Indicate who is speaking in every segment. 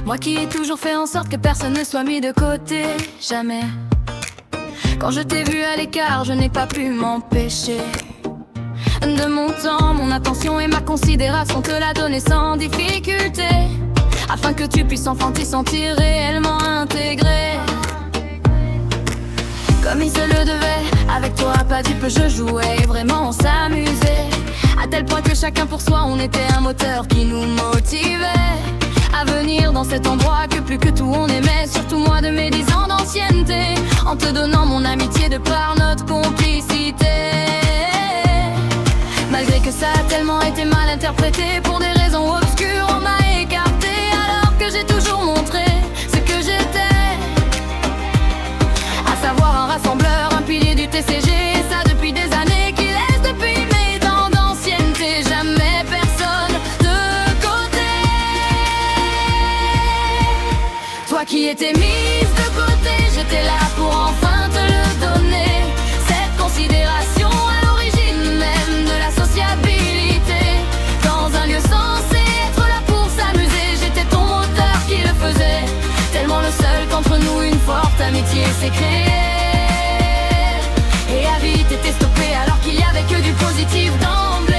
Speaker 1: Moi qui ai toujours fait en sorte que personne ne soit mis de côté, jamais. Quand je t'ai vu à l'écart, je n'ai pas pu m'empêcher de mon temps, mon attention et ma considération, te la donner sans difficulté, afin que tu puisses enfin t'y sentir réellement intégré. Comme il se le devait, avec toi pas du peu je jouais, vraiment on s'amusait, à tel point que chacun pour soi on était un moteur qui nous motivait à venir dans cet endroit que plus que tout on aimait. Surtout moi de mes 10 ans d'ancienneté, en te donnant mon amitié de par notre complicité. Malgré que ça a tellement été mal interprété, pour des raisons obscures on m'a écarté, alors que j'ai toujours montré ce que j'étais, à savoir un rassembleur, un pilier du TCG, et ça depuis des années, qui laisse depuis mes temps d'ancienneté jamais personne de côté. Toi qui étais mise de côté, j'étais là pour enfin te le donner, cette considération à l'origine même de la sociabilité. Dans un lieu censé être là pour s'amuser, j'étais ton moteur qui le faisait, tellement le seul qu'entre nous une forte amitié s'est créée, et a vite été stoppée alors qu'il y avait que du positif d'emblée.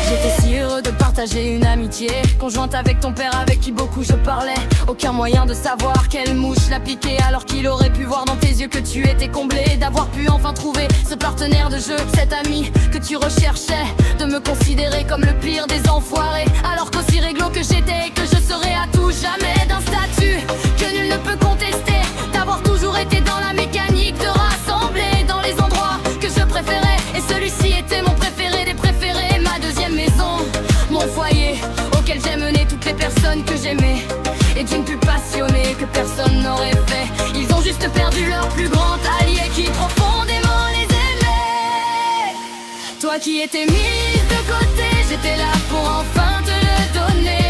Speaker 1: J'étais si heureux de partager une amitié conjointe avec ton père, avec qui beaucoup je parlais. Aucun moyen de savoir quelle mouche l'a piqué, alors qu'il aurait pu voir dans tes yeux que tu étais comblé, d'avoir pu enfin trouver ce partenaire de jeu, cet ami que tu recherchais, de me considérer comme le pire des enfoirés, alors qu'aussi réglo que j'étais et que je serai à tout jamais d'un statut que nul ne peut contester, d'avoir toujours été dans la mécanique de rassembler dans les endroits que je préférais, et celui-ci était mon préféré des préférés, ma deuxième maison, mon foyer auquel j'ai mené toutes les personnes que j'aimais, et d'une plus passionnée que personne n'aurait fait. Ils ont juste perdu leur plus grand allié qui profondément les aimait. Toi qui étais mise de côté, j'étais là pour enfin te le donner,